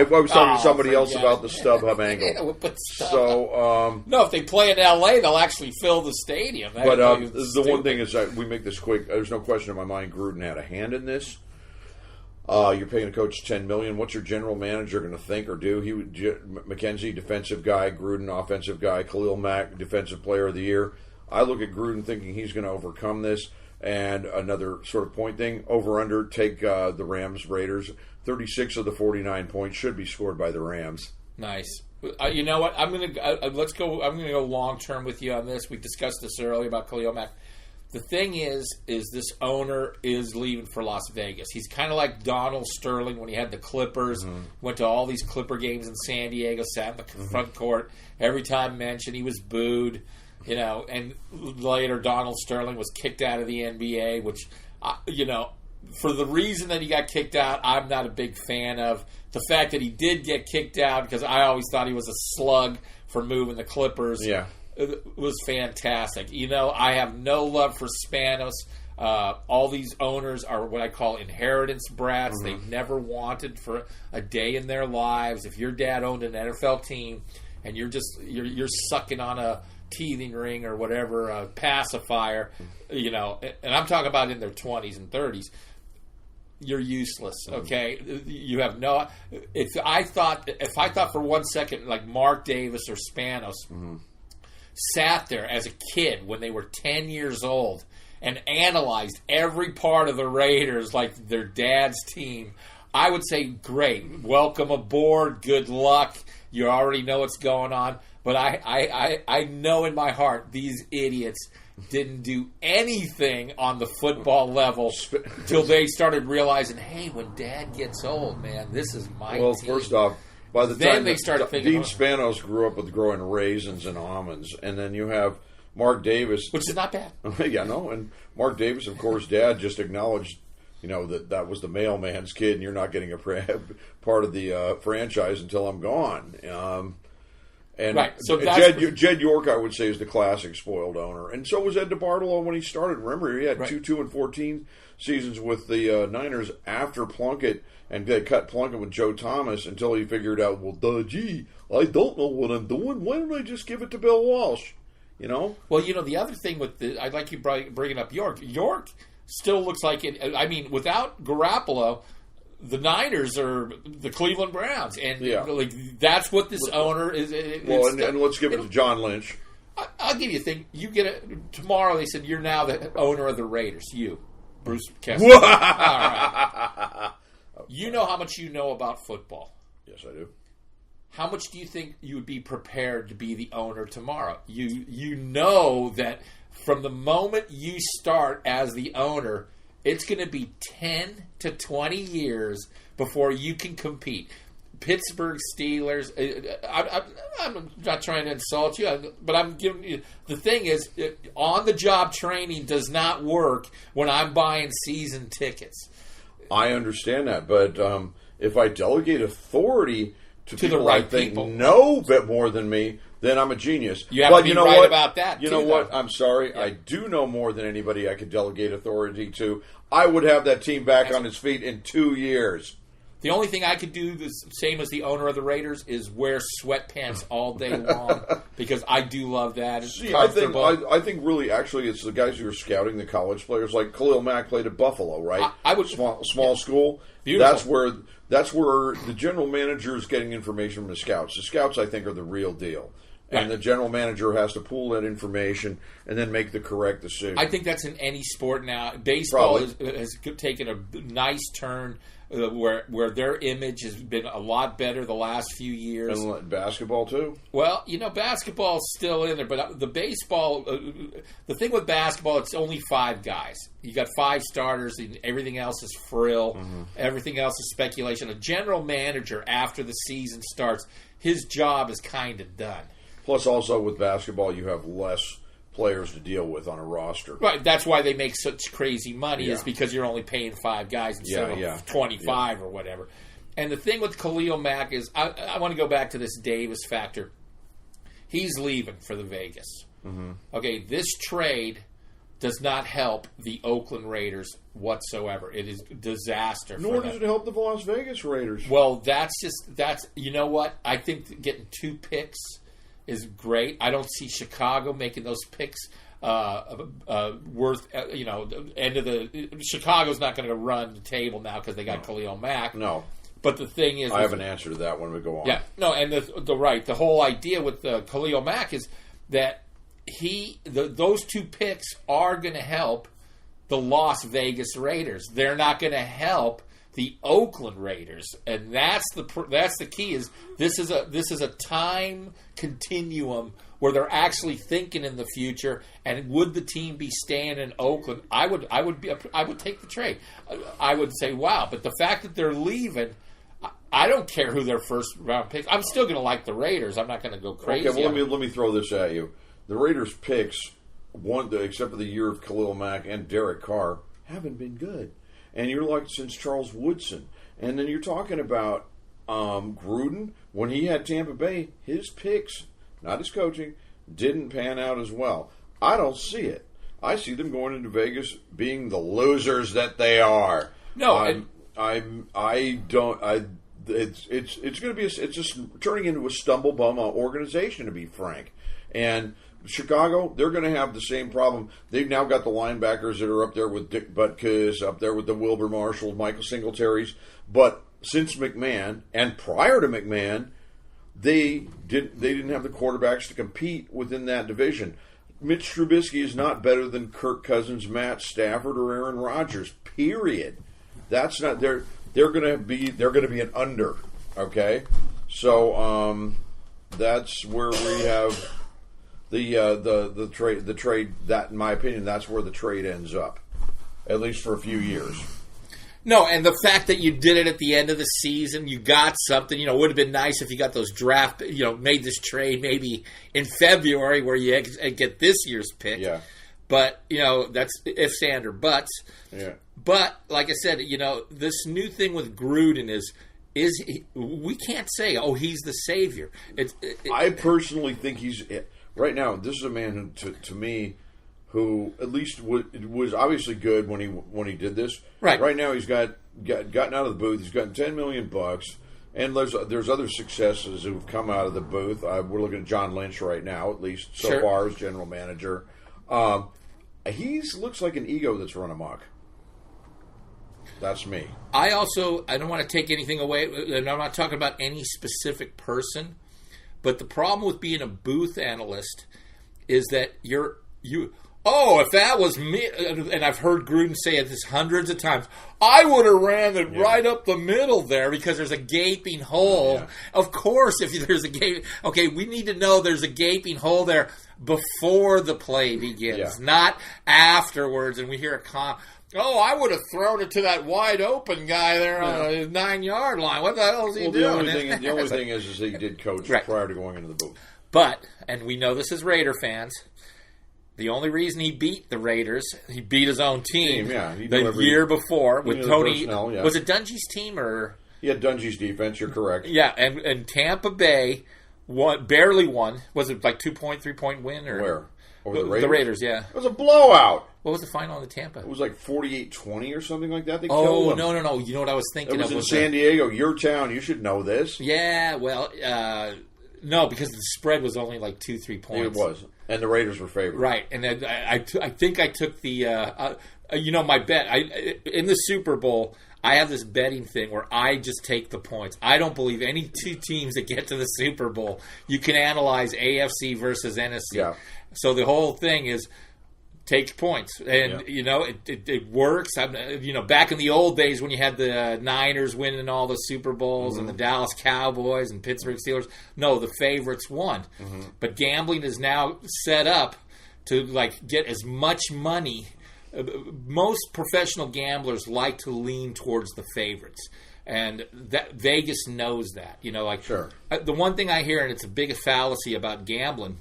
was talking to somebody else about the StubHub angle. Yeah, we'll put stuff. So no, if they play in LA, they'll actually fill the stadium. But the one thing is that we make this quick. There's no question in my mind Gruden had a hand in this. You're paying a coach $10 million. What's your general manager going to think or do? McKenzie, defensive guy. Gruden, offensive guy. Khalil Mack, defensive player of the year. I look at Gruden thinking he's going to overcome this. And another sort of point thing, over/under, take the Rams, Raiders. 36 of the 49 points should be scored by the Rams. Nice. You know what? I'm going to let's go. I'm going to go long term with you on this. We discussed this earlier about Khalil Mack. The thing is this owner is leaving for Las Vegas. He's kind of like Donald Sterling when he had the Clippers. Went to all these Clipper games in San Diego, sat in the front court. Every time mentioned, he was booed. You know, and later Donald Sterling was kicked out of the NBA, which, for the reason that he got kicked out, I'm not a big fan of. The fact that he did get kicked out, because I always thought he was a slug for moving the Clippers, it was fantastic. I have no love for Spanos. All these owners are what I call inheritance brats. They never wanted for a day in their lives. If your dad owned an NFL team and you're sucking on a teething ring or whatever, a pacifier, and I'm talking about in their 20s and 30s, you're useless. Okay, you have no. If I thought for 1 second, like Mark Davis or Spanos sat there as a kid when they were 10 years old and analyzed every part of the Raiders like their dad's team, I would say, great, welcome aboard, good luck. You already know what's going on. But I know in my heart these idiots didn't do anything on the football level until they started realizing, hey, when Dad gets old, man, this is my team. First off, by the time they started thinking, Dean Spanos grew up with growing raisins and almonds, and then you have Mark Davis, which is not bad. And Mark Davis, of course, Dad just acknowledged, that was the mailman's kid, and you're not getting a part of the franchise until I'm gone. And right. So Jed York, I would say, is the classic spoiled owner, and so was Ed DeBartolo when he started. Remember, he had 2-2-14 seasons with the Niners after Plunkett, and they cut Plunkett with Joe Thomas until he figured out, I don't know what I'm doing. Why don't I just give it to Bill Walsh? Well, the other thing with I'd like you bringing up York. York still looks like it. I mean, without Garoppolo, the Niners are the Cleveland Browns, and that's what this owner is. And let's give it to John Lynch. I'll give you a thing. You get it tomorrow. They said you're now the owner of the Raiders. You, Bruce Kessler. All right. You know how much you know about football. Yes, I do. How much do you think you would be prepared to be the owner tomorrow? You know that from the moment you start as the owner, it's going to be 10 to 20 years before you can compete. Pittsburgh Steelers, I'm not trying to insult you, but I'm giving you, the thing is, on-the-job training does not work when I'm buying season tickets. I understand that, but if I delegate authority to people the right I think people know a bit more than me, then I'm a genius. You have to be right about that. You know what? I'm sorry. Yeah. I do know more than anybody I could delegate authority to. I would have that team back on its feet in 2 years. The only thing I could do the same as the owner of the Raiders is wear sweatpants all day long because I do love that. It's comfortable. I think really actually it's the guys who are scouting the college players. Like Khalil Mack played at Buffalo, right? I would small school. Beautiful. That's where the general manager is getting information from the scouts. The scouts, I think, are the real deal. And the general manager has to pool that information and then make the correct decision. I think that's in any sport now. Baseball has taken a nice turn where their image has been a lot better the last few years. And basketball, too? Well, basketball's still in there. But the baseball, the thing with basketball, it's only 5 guys. You got 5 starters. And everything else is frill. Mm-hmm. Everything else is speculation. A general manager, after the season starts, his job is kind of done. Plus, also with basketball, you have less players to deal with on a roster. Right. That's why they make such crazy money is because you're only paying 5 guys instead of 25 or whatever. And the thing with Khalil Mack is, I want to go back to this Davis factor. He's leaving for the Vegas. Mm-hmm. Okay, this trade does not help the Oakland Raiders whatsoever. It is a disaster. Nor does it help the Las Vegas Raiders. Well, that's you know what? I think getting 2 picks is great. I don't see Chicago making those picks worth. End of the Chicago's not going to run the table now because they got Khalil Mack. No, but the thing is, I have an answer to that when we go on. Yeah, no, and the whole idea with Khalil Mack is that those 2 picks are going to help the Las Vegas Raiders. They're not going to help the Oakland Raiders, and that's the key. Is this is a time continuum where they're actually thinking in the future. And would the team be staying in Oakland? I would take the trade. I would say wow, but the fact that they're leaving, I don't care who their first round picks. I'm still going to like the Raiders. I'm not going to go crazy. Okay, well let me throw this at you. The Raiders picks except for the year of Khalil Mack and Derek Carr, haven't been good. and you're like since Charles Woodson, and then you're talking about Gruden when he had Tampa Bay. His picks, not his coaching, didn't pan out as well. I don't see it. I see them going into Vegas being the losers that they are. No, I don't. It's going to be it's just turning into a stumble-bum organization, to be frank. And Chicago, they're going to have the same problem. They've now got the linebackers that are up there with Dick Butkus, up there with the Wilbur Marshalls, Michael Singletaries. But since McMahon and prior to McMahon, they didn't have the quarterbacks to compete within that division. Mitch Trubisky is not better than Kirk Cousins, Matt Stafford, or Aaron Rodgers. Period. That's not they're going to be an under. Okay, so that's where we have the trade. That, in my opinion, that's where the trade ends up, at least for a few years. No, and the fact that you did it at the end of the season, you got something. It would have been nice if you got those draft. Made this trade maybe in February where you get this year's pick. Yeah. But that's ifs and or buts. Yeah. But like I said, this new thing with Gruden is we can't say, he's the savior. I personally think he's right now. This is a man who, to me, who at least was obviously good when he did this. Right. Right now, he's gotten out of the booth. He's gotten $10 million, and there's other successes who've come out of the booth. We're looking at John Lynch right now, at least so far as general manager. He looks like an ego that's run amok. That's me. I don't want to take anything away, and I'm not talking about any specific person, but the problem with being a booth analyst is that if that was me, and I've heard Gruden say this hundreds of times, I would have ran it right up the middle there because there's a gaping hole. Yeah. Of course, if there's a gaping... Okay, we need to know there's a gaping hole there before the play begins, not afterwards, and we hear I would have thrown it to that wide open guy there on the 9-yard line. What the hell is he doing? The only thing is that he did coach prior to going into the booth. But, and we know this as Raider fans, the only reason he beat the Raiders, he beat his own team the year before with Tony. Was it Dungy's team or? He had Dungy's defense. You're correct. Yeah, and Tampa Bay barely won. Was it like 3-point win or where? Over the Raiders? The Raiders, yeah. It was a blowout. What was the final in the Tampa? It was like 48-20 or something like that. They killed them. No. You know what I was thinking of? It was in San Diego, your town. You should know this. Yeah, well, no, because the spread was only like 2-3 points. It was. And the Raiders were favored. Right. And I think I took the, my bet. In the Super Bowl, I have this betting thing where I just take the points. I don't believe any two teams that get to the Super Bowl, you can analyze AFC versus NFC. Yeah. So the whole thing is take points. And, it works. Back in the old days when you had the Niners winning all the Super Bowls and the Dallas Cowboys and Pittsburgh Steelers, no, the favorites won. Mm-hmm. But gambling is now set up to, get as much money. Most professional gamblers like to lean towards the favorites. And that Vegas knows that. Sure. The one thing I hear, and it's a big fallacy about gambling,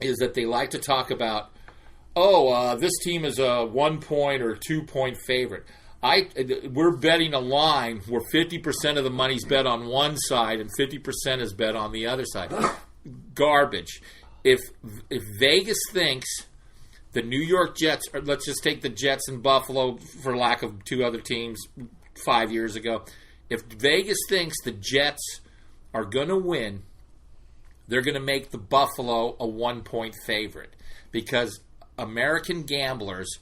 is that they like to talk about, this team is a 1 point or 2 point favorite. We're betting a line where 50% of the money's bet on one side and 50% is bet on the other side. Garbage. If Vegas thinks the New York Jets, or let's just take the Jets and Buffalo for lack of two other teams 5 years ago. If Vegas thinks the Jets are going to win, they're going to make the Buffalo a 1 point favorite because American gamblers,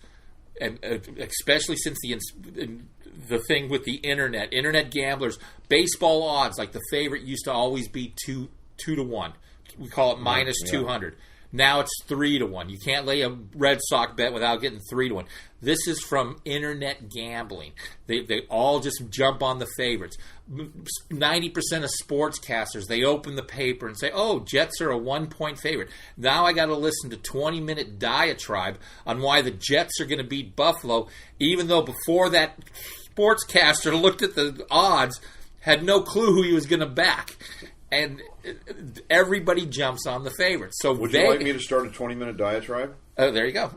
and especially since the thing with the internet gamblers, baseball odds, like the favorite used to always be 2 to 1. We call it minus 200. Now it's 3 to 1. You can't lay a Red Sox bet without getting 3 to 1. This is from internet gambling. They all just jump on the favorites. 90% of sportscasters, they open the paper and say, Jets are a 1 point favorite. Now I got to listen to 20-minute diatribe on why the Jets are going to beat Buffalo, even though before that sportscaster looked at the odds, had no clue who he was going to back. and everybody jumps on the favorites. So would you like me to start a 20-minute diatribe? There you go.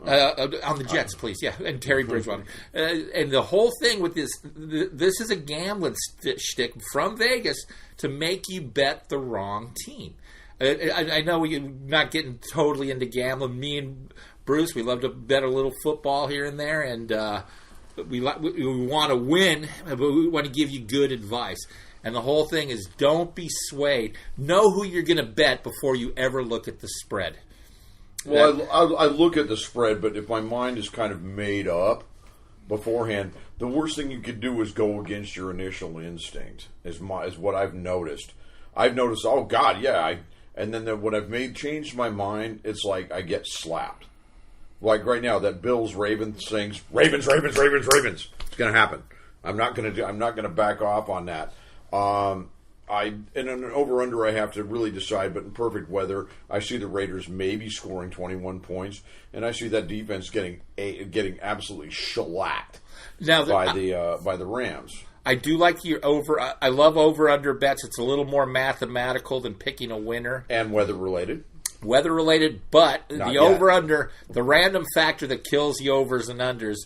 On the Jets, please. Yeah, and Terry Bridgewater. And the whole thing with this is a gambling shtick from Vegas to make you bet the wrong team. I know we're not getting totally into gambling. Me and Bruce, we love to bet a little football here and there, and we want to win, but we want to give you good advice. And the whole thing is, don't be swayed. Know who you're going to bet before you ever look at the spread. Well, I look at the spread, but if my mind is kind of made up beforehand, the worst thing you could do is go against your initial instinct. Is what I've noticed. I've noticed, oh God, yeah. And then when I've changed my mind, it's like I get slapped. Like right now, that Bills Ravens sings Ravens, Ravens, Ravens, Ravens. It's going to happen. I'm not going to back off on that. In an over-under, I have to really decide, but in perfect weather, I see the Raiders maybe scoring 21 points, and I see that defense getting absolutely shellacked by the Rams. I do like your over. I love over-under bets. It's a little more mathematical than picking a winner. And weather-related. Weather-related, but the over-under, the random factor that kills the overs and unders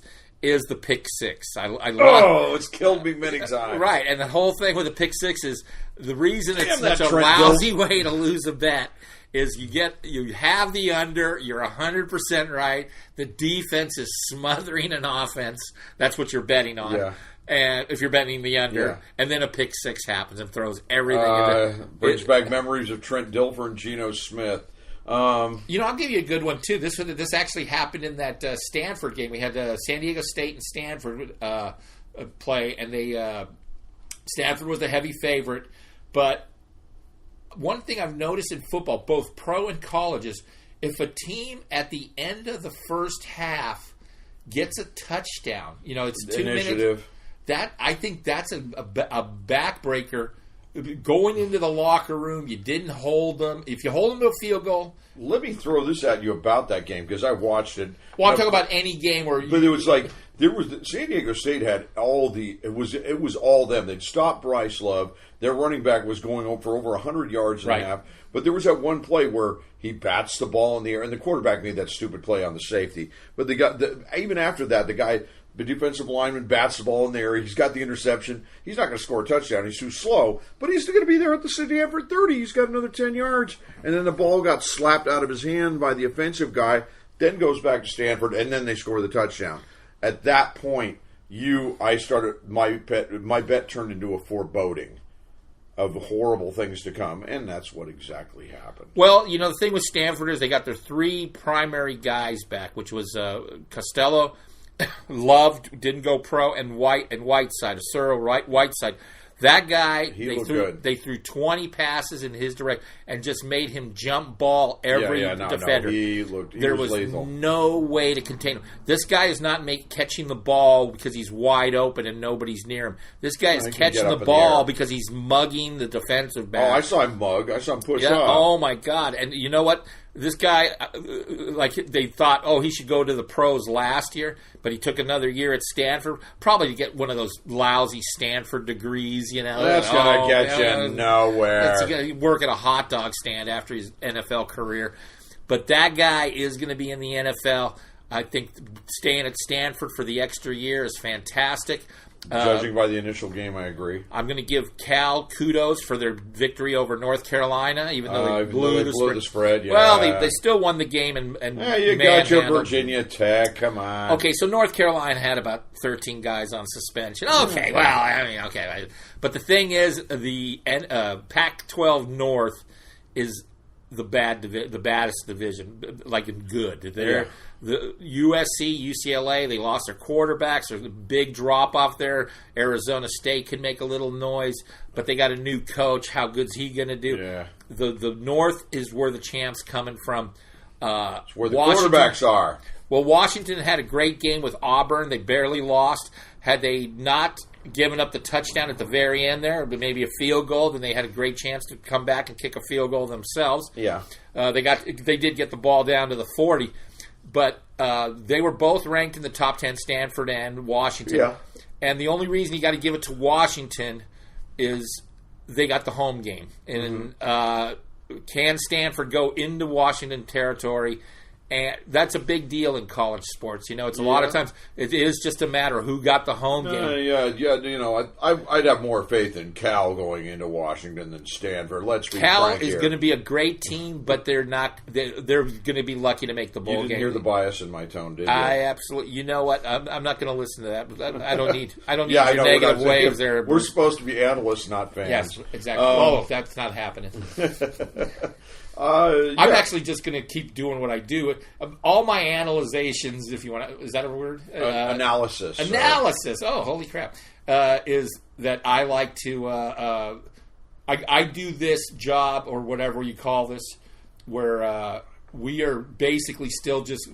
is the pick six. I love it's killed me many times. Right, and the whole thing with the pick six is the reason it's such a lousy way to lose a bet is you have the under, you're 100% right, the defense is smothering an offense. That's what you're betting on. Yeah. And if you're betting the under, and then a pick six happens and throws everything. Brings back memories of Trent Dilfer and Geno Smith. I'll give you a good one too. This actually happened in that Stanford game. We had San Diego State and Stanford play, and Stanford was the heavy favorite. But one thing I've noticed in football, both pro and college, is if a team at the end of the first half gets a touchdown, it's 2 minutes. I think that's a backbreaker. Going into the locker room, you didn't hold them. If you hold them to a field goal, let me throw this at you about that game because I watched it. Well, I'm talking about any game where. But it was like San Diego State had it was all them. They'd stopped Bryce Love. Their running back was going for over 100 yards and a half. But there was that one play where he bats the ball in the air, and the quarterback made that stupid play on the safety. But even after that, the defensive lineman bats the ball in the air. He's got the interception. He's not going to score a touchdown. He's too slow. But he's going to be there at the Stanford 30. He's got another 10 yards. And then the ball got slapped out of his hand by the offensive guy, then goes back to Stanford, and then they score the touchdown. At that point, my bet turned into a foreboding of horrible things to come, and that's what exactly happened. Well, the thing with Stanford is they got their 3 primary guys back, which was Costello, Loved, didn't go pro, and Whiteside, Whiteside. That guy, they threw 20 passes in his direction and just made him jump ball every defender. There was lethal. No way to contain him. This guy is not catching the ball because he's wide open and nobody's near him. This guy is catching the ball because he's mugging the defensive back. Oh, I saw him mug. I saw him push up. Oh, my God. And you know what? This guy, they thought, he should go to the pros last year, but he took another year at Stanford, probably to get one of those lousy Stanford degrees, That's going to get you nowhere. He's going to work at a hot dog stand after his NFL career. But that guy is going to be in the NFL. I think staying at Stanford for the extra year is fantastic. Judging by the initial game, I agree. I'm going to give Cal kudos for their victory over North Carolina, even though they blew the spread. Yeah. Well, they still won the game and you got your Virginia Tech. Come on. Okay, so North Carolina had about 13 guys on suspension. Okay, okay. But the thing is, the Pac-12 North is the baddest division, like in good. The USC, UCLA, they lost their quarterbacks. There's a big drop-off there. Arizona State can make a little noise, but they got a new coach. How good's he going to do? Yeah. The North is where the champ's coming from. It's where the quarterbacks are. Well, Washington had a great game with Auburn. They barely lost. Had they not given up the touchdown at the very end there, but maybe a field goal, then they had a great chance to come back and kick a field goal themselves. Yeah. They did get the ball down to the 40. But they were both ranked in the top 10, Stanford and Washington. Yeah. And the only reason you got to give it to Washington is they got the home game. And can Stanford go into Washington territory? And that's a big deal in college sports. It's a lot of times it is just a matter of who got the home game. I'd have more faith in Cal going into Washington than Stanford. Let's be Cal frank is here. going to be a great team, but they're not. They're going to be lucky to make the bowl game. You didn't hear the bias in my tone, did you? I absolutely. You know what? I'm not going to listen to that. I don't need. I don't need Yeah, I your know, negative waves there. We're supposed to be analysts, not fans. Yes, exactly. That's not happening. Yeah. I'm actually just going to keep doing what I do. All my analyzations, if you want to, is that a word? Analysis. Analysis. Oh, holy crap! Is that I like to? I do this job or whatever you call this, where we are basically still just.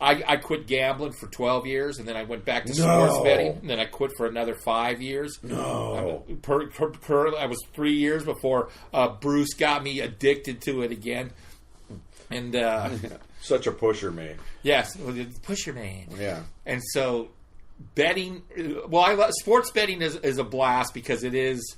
I quit gambling for 12 years, and then I went back to sports betting, and then I quit for another 5 years. No. I was 3 years before Bruce got me addicted to it again. And Such a pusher, man. yes, pusher man. Yeah. And so betting, sports betting is a blast because it is,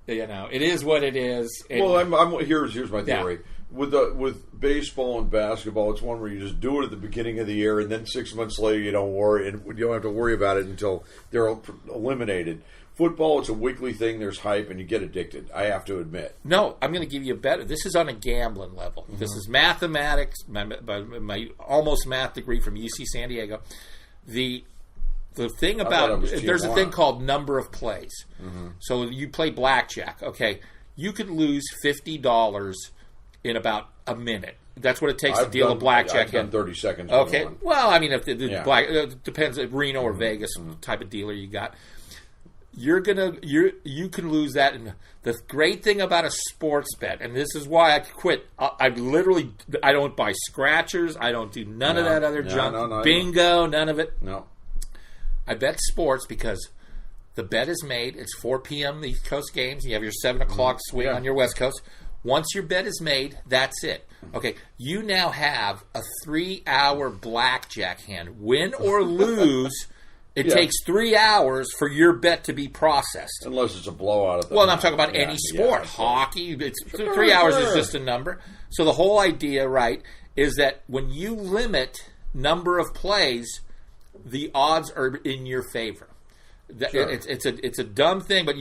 it is what it is. And, Well, here's my theory. Yeah. With baseball and basketball, it's one where you just do it at the beginning of the year, and then 6 months later you don't worry, and you don't have to worry about it until they're eliminated. Football, it's a weekly thing. There's hype, and you get addicted. I have to admit. No, I'm going to give you a better. This is on a gambling level. Mm-hmm. This is mathematics. My almost math degree from UC San Diego. The thing about there's a thing called number of plays. Mm-hmm. So you play blackjack. Okay, you could lose $50 in about a minute. That's what it takes to deal a blackjack. I've done 30 seconds. Okay. Well, I mean, if it depends. Reno or Vegas type of dealer you got. You can lose that. And the great thing about a sports bet, and this is why I quit. I don't buy scratchers. I don't do none of that other junk. Bingo, none of it. No. I bet sports because the bet is made. It's 4 p.m. East Coast games. You have your 7 o'clock swing on your West Coast. Once your bet is made, that's it. Okay, you now have a 3-hour blackjack hand. Win or lose, it takes 3 hours for your bet to be processed. Unless it's a blowout. I'm talking about any sport. Hockey, it's 3 hours is just a number. So the whole idea, right, is that when you limit number of plays, the odds are in your favor. Sure. It's a dumb thing, but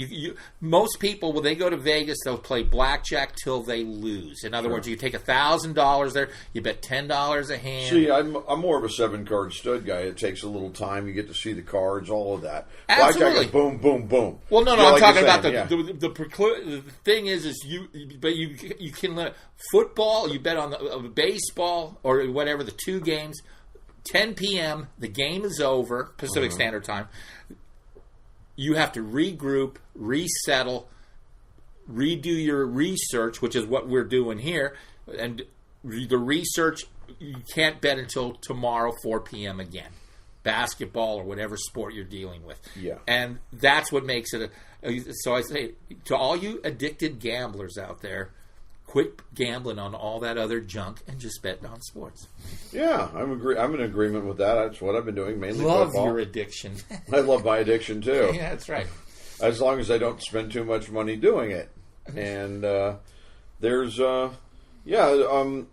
most people when they go to Vegas, they'll play blackjack till they lose. In other words, you take $1,000 there, you bet $10 a hand. See, I'm more of a 7-card stud guy. It takes a little time. You get to see the cards, all of that. Absolutely. Blackjack is boom, boom, boom. Well, no, I'm talking about the thing is you can limit football. You bet on the baseball or whatever the 2 games. 10 p.m. The game is over Pacific Standard Time. You have to regroup, resettle, redo your research, which is what we're doing here. And the research, you can't bet until tomorrow, 4 p.m. again. Basketball or whatever sport you're dealing with. Yeah. And that's what makes it so I say, to all you addicted gamblers out there, quit gambling on all that other junk and just bet on sports. Yeah, I'm in agreement with that. That's what I've been doing, mainly love football. Your addiction. I love my addiction too. Yeah, that's right. As long as I don't spend too much money doing it. And there's and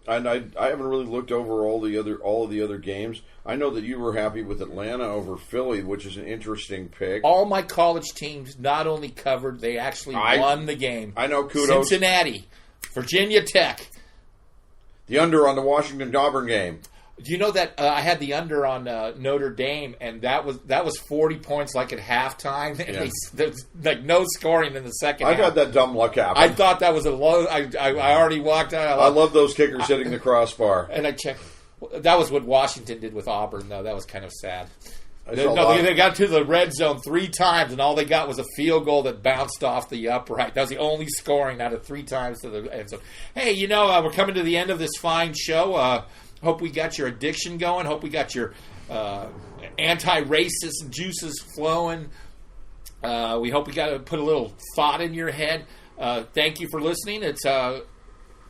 I haven't really looked over all of the other games. I know that you were happy with Atlanta over Philly, which is an interesting pick. All my college teams not only covered, they actually won the game. I know, kudos. Cincinnati, Virginia Tech. The under on the Washington-Auburn game. Do you know that I had the under on Notre Dame, and that was 40 points like at halftime, and there's like no scoring in the second half. I got that dumb luck happen. I thought that was a low. I already walked out. I love those kickers hitting the crossbar. And I checked. That was what Washington did with Auburn, though. That was kind of sad. They got to the red zone 3 times, and all they got was a field goal that bounced off the upright. That was the only scoring out of 3 times to the end zone. Hey, we're coming to the end of this fine show. Hope we got your addiction going. Hope we got your anti-racist juices flowing. We hope we got to put a little thought in your head. Thank you for listening. It's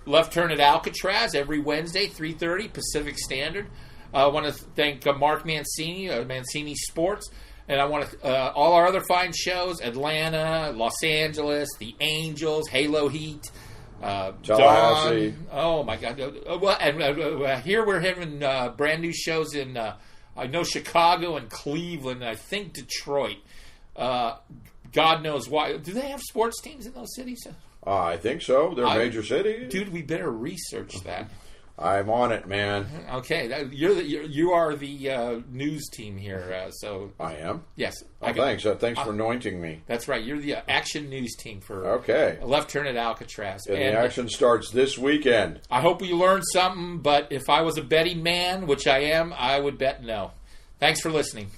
Left Turn at Alcatraz every Wednesday, 3:30 Pacific Standard. I want to thank Mark Mancini, Mancini Sports. And I want to all our other fine shows: Atlanta, Los Angeles, the Angels, Halo Heat, Tallahassee. Dawn. Oh my God! Well, and here we're having brand new shows in I know Chicago and Cleveland. And I think Detroit. God knows why. Do they have sports teams in those cities? I think so. They're major cities. Dude, we better research that. I'm on it, man. Okay, you are the news team here. So I am. Yes. Thanks. Thanks for anointing me. That's right. You're the action news team for Left Turn at Alcatraz. And the action starts this weekend. I hope you learned something. But if I was a betting man, which I am, I would bet no. Thanks for listening.